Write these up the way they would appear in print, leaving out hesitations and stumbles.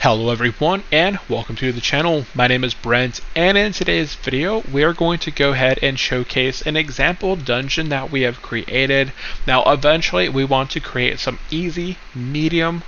Hello everyone and welcome to the channel. My name is Brent, and in today's video we are going to go ahead and showcase an example dungeon that we have created. Now eventually we want to create some easy, medium,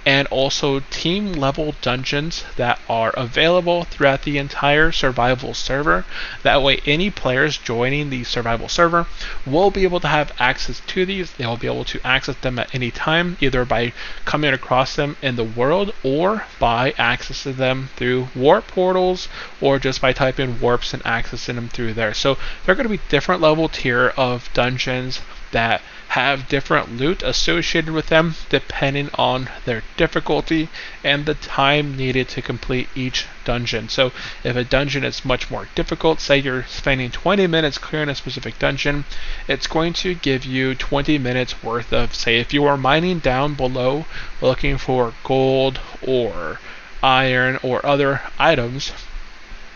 and also team level dungeons that are available throughout the entire survival server. That way any players joining the survival server will be able to have access to these. They'll be able to access them at any time, either by coming across them in the world or by accessing them through warp portals, or just by typing warps and accessing them through there. So they're going to be different level tier of dungeons that have different loot associated with them depending on their difficulty and the time needed to complete each dungeon. So if a dungeon is much more difficult, say you're spending 20 minutes clearing a specific dungeon, it's going to give you 20 minutes worth of, say if you are mining down below looking for gold or iron or other items,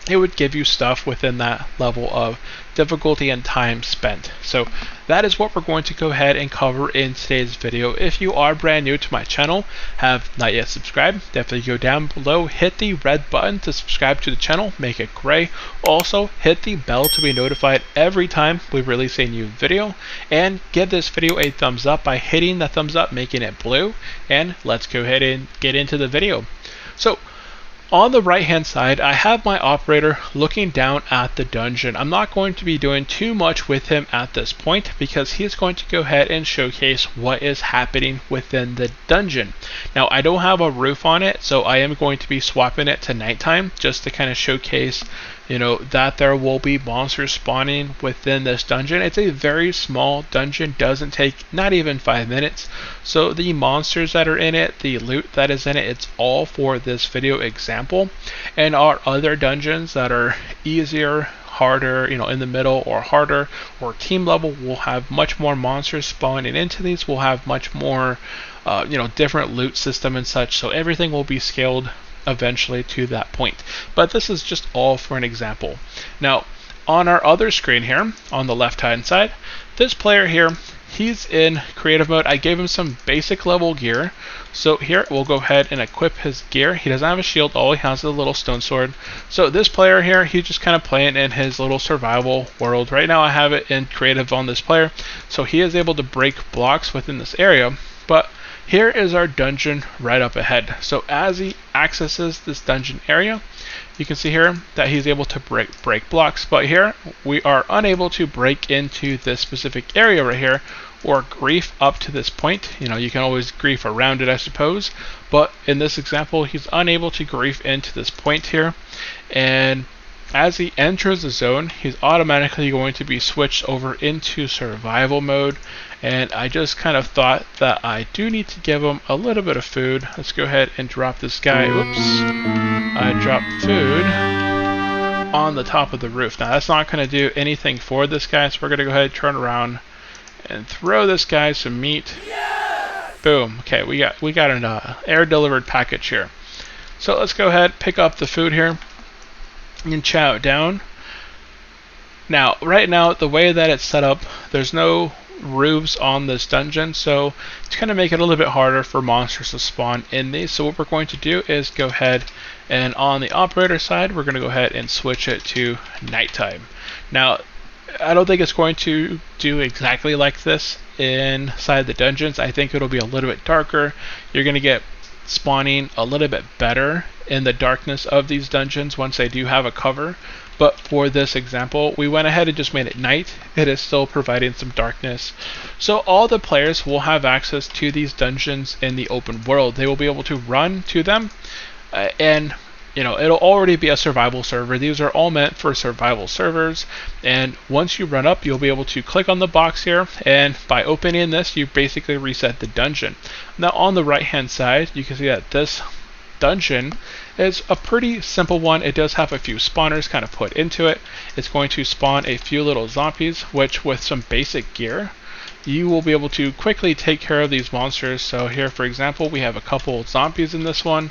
it would give you stuff within that level of difficulty and time spent. So that is what we're going to go ahead and cover in today's video. If you are brand new to my channel, have not yet subscribed, definitely go down below, hit the red button to subscribe to the channel, make it gray. Also hit the bell to be notified every time we release a new video, and give this video a thumbs up by hitting the thumbs up, making it blue. And let's go ahead and get into the video. So on the right hand side, I have my operator looking down at the dungeon. I'm not going to be doing too much with him at this point because he's going to go ahead and showcase what is happening within the dungeon. Now I don't have a roof on it, so I am going to be swapping it to nighttime just to kind of showcase that there will be monsters spawning within this dungeon. It's a very small dungeon, doesn't take not even 5 minutes. So the monsters that are in it, the loot that is in it, it's all for this video example. And our other dungeons that are easier, harder, in the middle or harder or team level, will have much more monsters spawning into these. We'll have much more different loot system and such. So everything will be scaled eventually to that point, but this is just all for an example. Now on our other screen here on the left hand side, this player here, he's in creative mode. I gave him some basic level gear, so here we'll go ahead and equip his gear. He doesn't have a shield, all he has is a little stone sword. So this player here, he's just kind of playing in his little survival world. Right now I have it in creative on this player, so he is able to break blocks within this area. But here is our dungeon right up ahead. So as he accesses this dungeon area, you can see here that he's able to break blocks. But here we are unable to break into this specific area right here, or grief up to this point. You can always grief around it, I suppose. But in this example, he's unable to grief into this point here. And as he enters the zone, he's automatically going to be switched over into survival mode. And I just kind of thought that I do need to give him a little bit of food. Let's go ahead and drop this guy. Oops. I dropped food on the top of the roof. Now that's not going to do anything for this guy, so we're going to go ahead and turn around and throw this guy some meat. Yes! Boom. Okay, we got an air delivered package here. So let's go ahead, pick up the food here and chow it down. Now right now the way that it's set up, there's no roofs on this dungeon, so it's going to make it a little bit harder for monsters to spawn in these. So what we're going to do is go ahead and on the operator side, we're going to go ahead and switch it to nighttime. Now I don't think it's going to do exactly like this inside the dungeons. I think it'll be a little bit darker. You're going to get spawning a little bit better in the darkness of these dungeons once they do have a cover. But for this example, we went ahead and just made it night. It is still providing some darkness. So all the players will have access to these dungeons in the open world. They will be able to run to them, and it'll already be a survival server. These are all meant for survival servers. And once you run up, you'll be able to click on the box here, and by opening this, you basically reset the dungeon. Now on the right hand side, you can see that this dungeon is a pretty simple one. It does have a few spawners kind of put into it. It's going to spawn a few little zombies, which with some basic gear, you will be able to quickly take care of these monsters. So here, for example, we have a couple zombies in this one,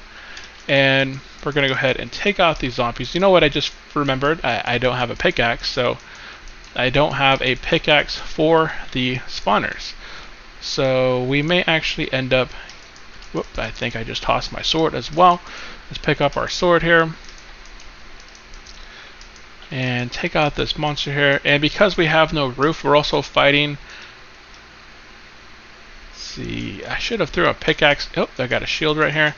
and we're going to go ahead and take out these zombies. You know what I just remembered? I don't have a pickaxe, so I don't have a pickaxe for the spawners. So we may actually end up Whoop, I think I just tossed my sword as well. Let's pick up our sword here. And take out this monster here. And because we have no roof, we're also fighting... Let's see, I should have threw a pickaxe. Oh, I got a shield right here.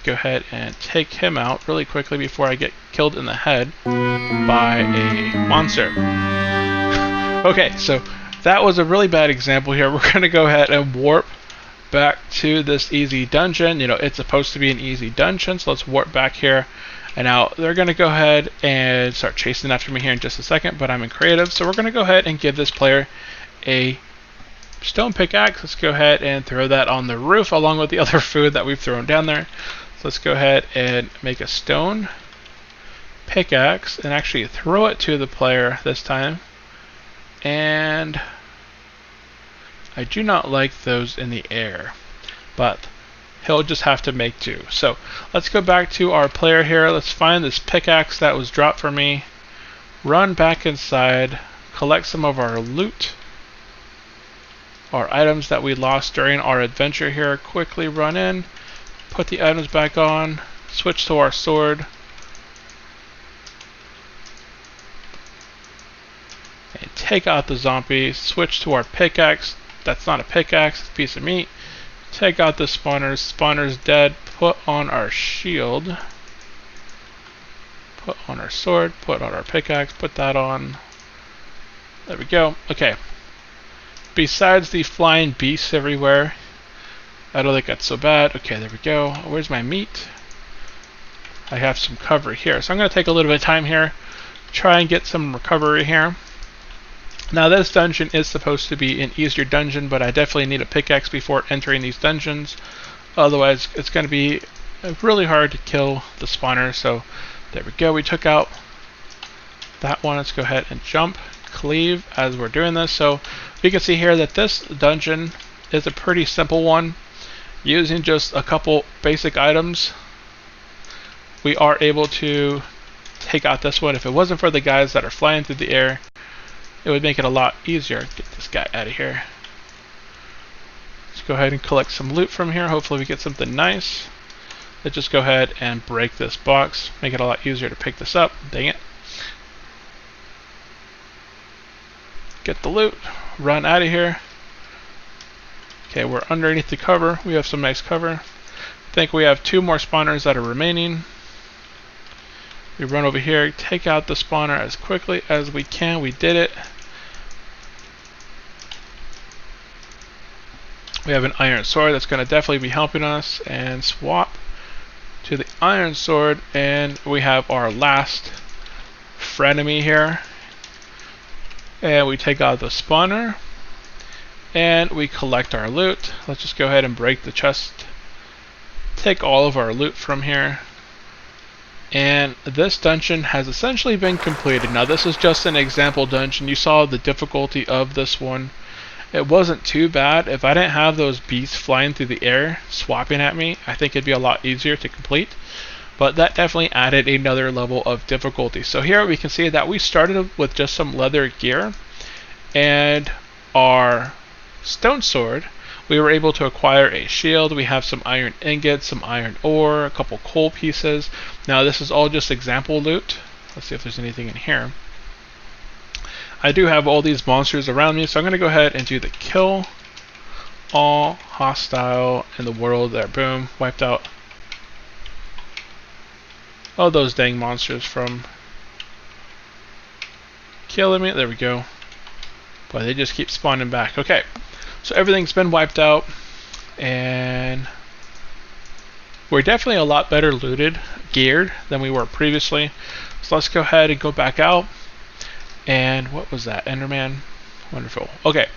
Go ahead and take him out really quickly before I get killed in the head by a monster. Okay, so that was a really bad example here. We're going to go ahead and warp back to this easy dungeon. You know, it's supposed to be an easy dungeon, so let's warp back here. And now they're going to go ahead and start chasing after me here in just a second, but I'm in creative, so we're going to go ahead and give this player a stone pickaxe. Let's go ahead and throw that on the roof along with the other food that we've thrown down there. So let's go ahead and make a stone pickaxe and actually throw it to the player this time. And I do not like those in the air, but he'll just have to make do. So let's go back to our player here. Let's find this pickaxe that was dropped for me, run back inside, collect some of our loot, our items that we lost during our adventure here. Quickly run in, put the items back on, switch to our sword, and take out the zombie. Switch to our pickaxe. That's not a pickaxe, it's a piece of meat. Take out the spawners. Spawner's dead. Put on our shield. Put on our sword. Put on our pickaxe. Put that on. There we go. Okay. Besides the flying beasts everywhere, I don't think that's so bad. Okay, there we go. Where's my meat? I have some cover here. So I'm going to take a little bit of time here. Try and get some recovery here. Now this dungeon is supposed to be an easier dungeon, but I definitely need a pickaxe before entering these dungeons. Otherwise, it's going to be really hard to kill the spawner. So there we go. We took out that one. Let's go ahead and jump, cleave as we're doing this. So you can see here that this dungeon is a pretty simple one. Using just a couple basic items, we are able to take out this one. If it wasn't for the guys that are flying through the air, it would make it a lot easier. Get this guy out of here. Let's go ahead and collect some loot from here. Hopefully we get something nice. Let's just go ahead and break this box. Make it a lot easier to pick this up. Dang it. Get the loot. Run out of here. Okay, we're underneath the cover. We have some nice cover. I think we have 2 more spawners that are remaining. We run over here, take out the spawner as quickly as we can. We did it. We have an iron sword that's going to definitely be helping us. And swap to the iron sword. And we have our last frenemy here. And we take out the spawner. And we collect our loot. Let's just go ahead and break the chest. Take all of our loot from here. And this dungeon has essentially been completed. Now this is just an example dungeon. You saw the difficulty of this one. It wasn't too bad. If I didn't have those beasts flying through the air swapping at me, I think it'd be a lot easier to complete. But that definitely added another level of difficulty. So here we can see that we started with just some leather gear and our stone sword. We were able to acquire a shield. We have some iron ingots, some iron ore, a couple coal pieces. Now this is all just example loot. Let's see if there's anything in here. I do have all these monsters around me, so I'm going to go ahead and do the kill all hostile in the world there. Boom, wiped out all those dang monsters from killing me. There we go. Boy, they just keep spawning back. Okay. So everything's been wiped out, and we're definitely a lot better looted, geared than we were previously. So let's go ahead and go back out. And what was that? Enderman? Wonderful. Okay,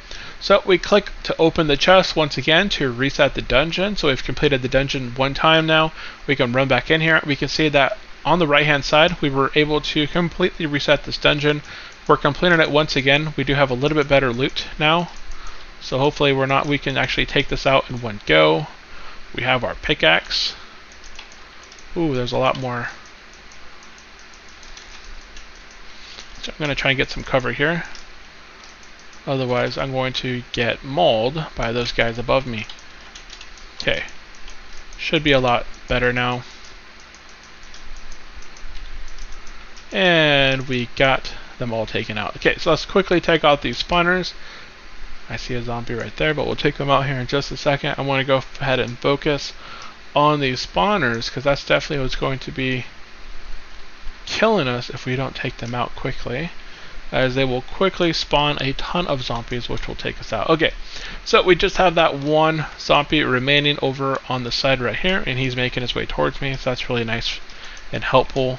so we click to open the chest once again to reset the dungeon. So we've completed the dungeon one time now. We can run back in here. We can see that on the right hand side we were able to completely reset this dungeon. We're completing it once again. We do have a little bit better loot now. So hopefully we can actually take this out in one go. We have our pickaxe. Ooh, there's a lot more. So I'm going to try and get some cover here. Otherwise I'm going to get mauled by those guys above me. Okay, should be a lot better now. And we got them all taken out. Okay, so let's quickly take out these spawners. I see a zombie right there, but we'll take them out here in just a second. I want to go ahead and focus on these spawners, because that's definitely what's going to be killing us if we don't take them out quickly, as they will quickly spawn a ton of zombies, which will take us out. Okay, so we just have that one zombie remaining over on the side right here, and he's making his way towards me, so that's really nice and helpful.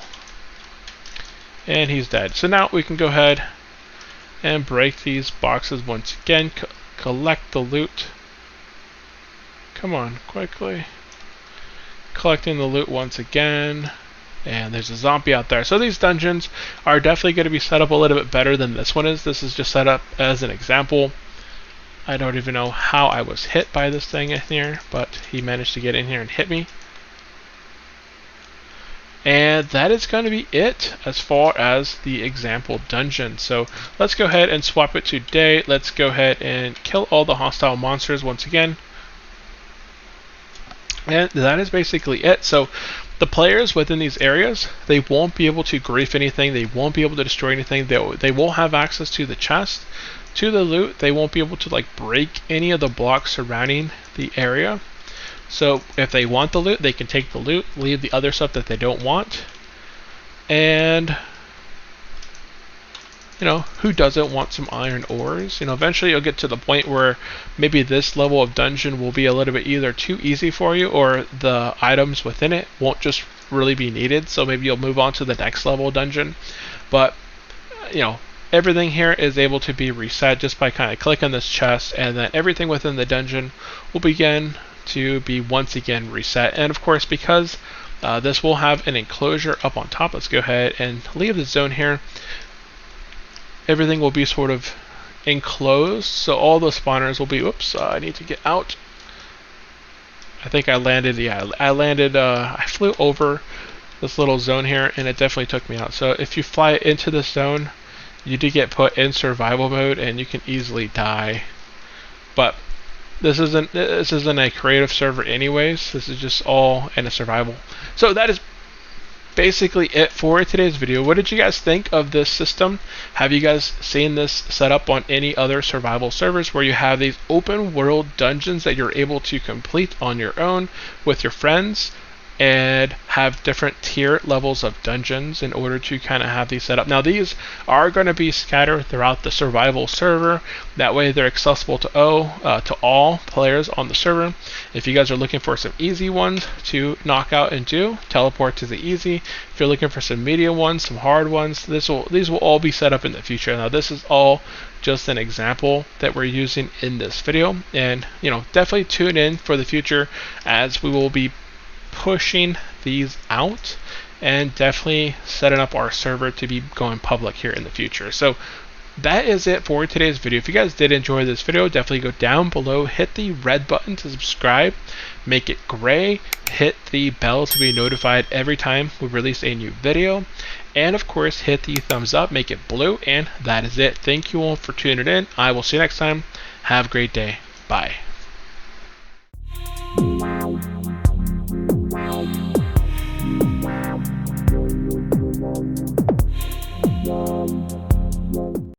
And he's dead. So now we can go ahead and break these boxes once again, collect the loot. Come on, quickly. Collecting the loot once again. And there's a zombie out there. So these dungeons are definitely going to be set up a little bit better than this one is. This is just set up as an example. I don't even know how I was hit by this thing in here, but he managed to get in here and hit me. And that is going to be it as far as the example dungeon. So let's go ahead and swap it to day. Let's go ahead and kill all the hostile monsters once again. And that is basically it. So the players within these areas, they won't be able to grief anything. They won't be able to destroy anything. They won't have access to the chest, to the loot. They won't be able to like break any of the blocks surrounding the area. So if they want the loot, they can take the loot, leave the other stuff that they don't want. And you know, who doesn't want some iron ores? You know, eventually you'll get to the point where maybe this level of dungeon will be a little bit either too easy for you, or the items within it won't just really be needed. So maybe you'll move on to the next level dungeon. But you know, everything here is able to be reset just by kind of clicking this chest, and then everything within the dungeon will begin to be once again reset. And of course, because this will have an enclosure up on top, let's go ahead and leave the zone here. Everything will be sort of enclosed, so all the spawners will be, oops, I need to get out. I think I landed, yeah, I flew over this little zone here, and it definitely took me out. So if you fly into this zone, you do get put in survival mode, and you can easily die. But this isn't a creative server anyways. This is just all in a survival. So that is basically it for today's video. What did you guys think of this system? Have you guys seen this set up on any other survival servers where you have these open world dungeons that you're able to complete on your own with your friends, and have different tier levels of dungeons in order to kind of have these set up? Now these are going to be scattered throughout the survival server. That way they're accessible to all players on the server. If you guys are looking for some easy ones to knock out and do, teleport to the easy. If you're looking for some medium ones, some hard ones, these will all be set up in the future. Now this is all just an example that we're using in this video, and you know, definitely tune in for the future as we will be pushing these out and definitely setting up our server to be going public here in the future. So that is it for today's video. If you guys did enjoy this video, definitely go down below, hit the red button to subscribe, make it gray, hit the bell to be notified every time we release a new video, and of course hit the thumbs up, make it blue, and that is it. Thank you all for tuning in. I will see you next time. Have a great day. Bye.